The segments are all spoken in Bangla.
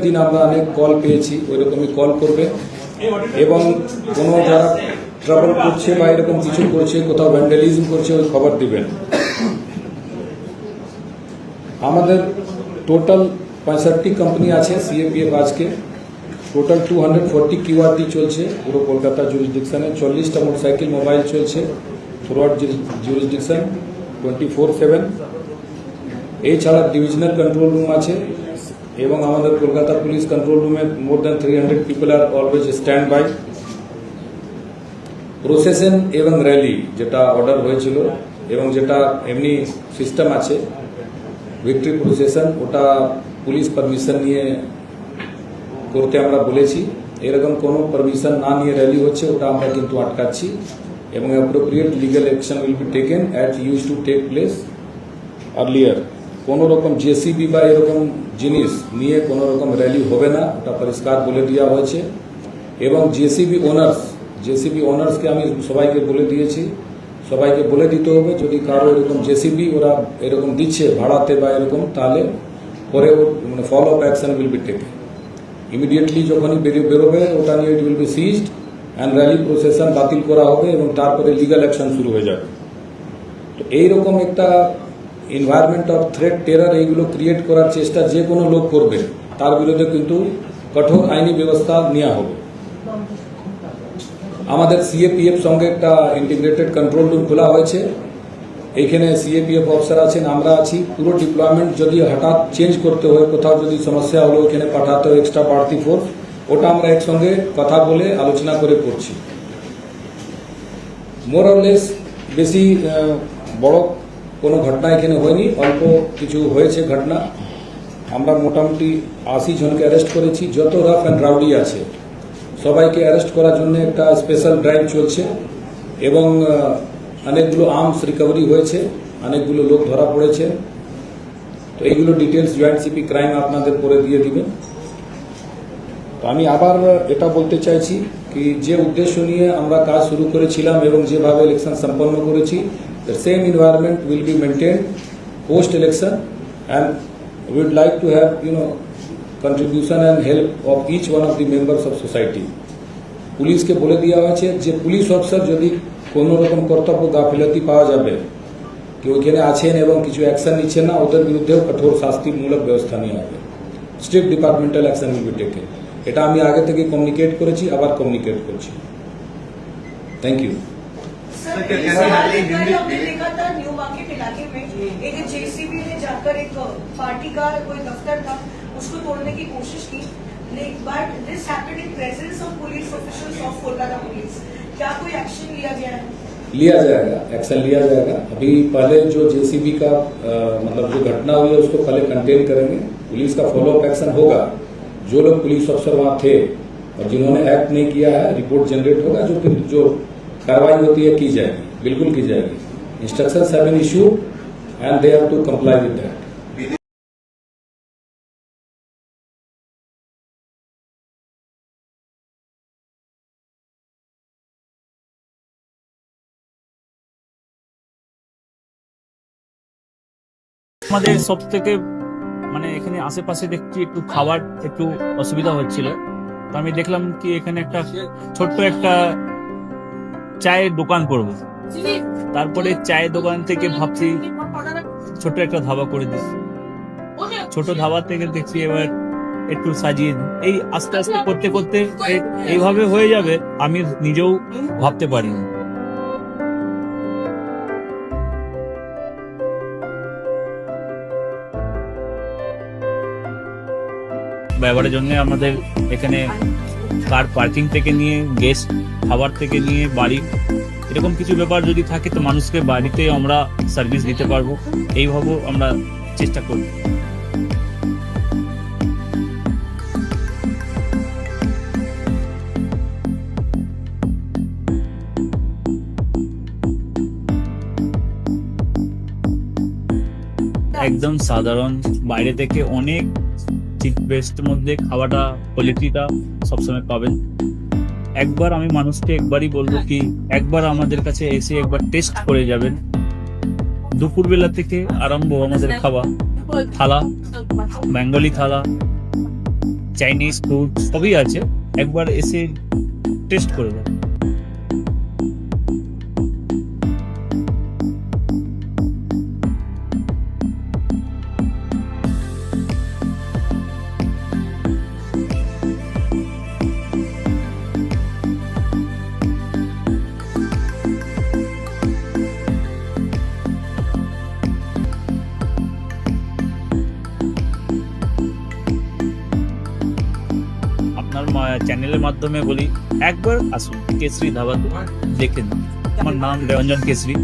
দিন আমরা অনেক কল পেয়েছি, ওইরকমই কল করবে এবং কোনো যারা ট্রাবল করছে বা এরকম কিছু করছে, কোথাও ভ্যান্ডালিজম করছে, ওই খবর দিবেন। আমাদের টোটাল 65 কোম্পানি আছে সিএপিএফ আজকে, টোটাল 240 কিউআরটি চলছে পুরো কলকাতা জুরিসডিকশনে, 40টা মোটরসাইকেল মোবাইল চলছে থ্রুআউট জুরিসডিকশন 24/7। এছাড়া ডিভিশনাল কন্ট্রোল রুম আছে এবং আমাদের কলকাতা পুলিশ কন্ট্রোল রুমে more than 300 people are always stand by. Procession এবং র্যালি যেটা অর্ডার হয়েছিল এবং যেটা এমনি সিস্টেম আছে ভিক্টরি প্রসেশন, ওটা পুলিশ পারমিশন নিয়ে করতে আমরা বলেছি। এরকম কোনো পারমিশন না নিয়ে র্যালি হচ্ছে ওটা আমরা কিন্তু আটকাচ্ছি এবং appropriate legal action will be taken at use to take place earlier. কোনো রকম জেসিবি বা এরকম জিনিস নিয়ে কোনো রকম র্যালি হবে না, ওটা পরিষ্কার বলে দেওয়া হয়েছে। এবং জেসিবি ওনার্সকে আমি সবাইকে বলে দিয়েছি, সবাইকে বলে দিতে হবে যদি কারো এরকম জেসিবি ওরা এরকম দিচ্ছে ভাড়াতে বা এরকম, তাহলে পরে মানে follow up action will be taken immediately. যখনই বেরোবে ওটা নিয়ে it will be seized and rally procession বাতিল করা হবে এবং তারপরে লিগাল অ্যাকশন শুরু হয়ে যাবে। তো এইরকম একটা এনভায়রনমেন্ট অফ থ্রেট, টেরার এইগুলো ক্রিয়েট করার চেষ্টা যে কোনো লোক করবে তার বিরুদ্ধে কিন্তু কঠোর আইনি ব্যবস্থা নেওয়া হবে। আমাদের সিএপিএফ সঙ্গে একটা ইন্টিগ্রেটেড কন্ট্রোল রুম খোলা হয়েছে, এইখানে সিএপিএফ অফিসার আছেন, আমরা আছি। পুরো ডিপ্লয়মেন্ট যদি হঠাৎ চেঞ্জ করতে হয়, কোথাও যদি সমস্যা হলো এখানে পাঠাতে হয় এক্সট্রা বাড়তি ফোর্স, ওটা আমরা একসঙ্গে কথা বলে আলোচনা করে করছি। মোর অর লেস বেশি বড় কোনো ঘটনা এখানে হয়নি, অল্প কিছু হয়েছে ঘটনা। আমরা মোটামুটি 80 জনকে অ্যারেস্ট করেছি। যত রাফ অ্যান্ড রাউডি আছে সবাইকে অ্যারেস্ট করার জন্য একটা স্পেশাল ড্রাইভ চলছে এবং অনেকগুলো আর্মস রিকভারি হয়েছে, অনেকগুলো লোক ধরা পড়েছে। তো এইগুলো ডিটেলস জয়েন্ট সিপি ক্রাইম আপনাদের পরে দিয়ে দিবেন। তো আমি আবার এটা বলতে চাইছি কি যে উদ্দেশ্য নিয়ে আমরা কাজ শুরু করেছিলাম এবং যেভাবে ইলেকশন সম্পন্ন করেছি, the same environment will be maintained post election, and we would like to have contribution and help of each one of the members of society. পুলিশকে বলে দেওয়া হয়েছে যে পুলিশ অফিসার যদি কোনো রকম কর্তব্য গাফিলতি পাওয়া যাবে কি ওইখানে আছেন এবং কিছু অ্যাকশন নিচ্ছেন না, ওদের বিরুদ্ধেও কঠোর শাস্তিমূলক ব্যবস্থা নেওয়া হবে। Strict departmental action will be taken. এটা আমি আগে থেকে কমিউনিকেট করেছি, আবার কমিউনিকেট করছি। Thank you. देखा था न्यू मार्केट इलाके में एक जेसीबी ने जाकर एक पार्टी का कोई दफ्तर था उसको तोड़ने की कोशिश की, but this happened in presence of police officials of Kolkata police. क्या कोई एक्शन लिया गया है? लिया जाएगा, एक्शन लिया जाएगा। अभी पहले जो जेसीबी का मतलब जो घटना हुई है उसको पहले कंटेन करेंगे, पुलिस का फॉलो अप एक्शन होगा। जो लोग पुलिस अफसर वहां थे और जिन्होंने एक्ट नहीं किया है, रिपोर्ट जनरेट होगा, जो फिर जो कार्रवाई होती है की जाएगी, बिल्कुल की जाएगी। Instructions have been issued and they have to comply with that. আমাদের সব থেকে মানে এখানে আশেপাশে দেখছি একটু খাবার একটু অসুবিধা হচ্ছিল, তো আমি দেখলাম কি এখানে একটা ছোট্ট একটা চায়ের দোকান করব। তারপরে চায়ের দোকান থেকে ভাবছি ছোট একটা ধাবা করে দিই। ছোট ধাবা থেকে দেখছি এবার একটু সাজিয়ে এই আস্তে আস্তে করতে করতে এইভাবে হয়ে যাবে আমি নিজেও ভাবতে পারিনি। ব্যবহারের জন্য আমাদের এখানে কার পার্কিং থেকে নিয়ে গেস্ট খাবার থেকে নিয়ে বাড়ি এরকম কিছু ব্যাপার যদি থাকে তো মানুষকে বাড়িতে আমরা সার্ভিস দিতে পারবো, এইভাবে আমরা চেষ্টা করব। একদম সাধারণ, বাইরে থেকে অনেক চিপ বেস্ট মধ্যে খাওয়াটা কোয়ালিটিটা সবসময় পাবেন। একবার আমি মানুষকে একবারই বলবো কি একবার আমাদের কাছে এসে একবার টেস্ট করে যাবেন। দুপুরবেলা থেকে আরম্ভ আমাদের খাওয়া থালা, বেঙ্গলি থালা, চাইনিজ ফুড সবই আছে, একবার এসে টেস্ট করে যান। আপনার চ্যানেলের মাধ্যমে বলি, একবার আসুন কেশরী ধাবাতে, দেখেন। আমার নাম Ranjan Keshari.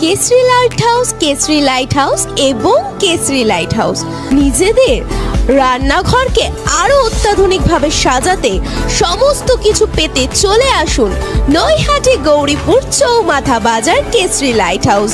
Keshari light house, Keshari light house এবং কেশরী লাইট হাউস নিজেদের রান্নাঘরকে আরো অত্যাধুনিকভাবে সাজাতে সমস্ত কিছু পেতে চলে আসুন নৈহাটি গৌরীপুর চৌমাথা বাজার কেশরী লাইট হাউস।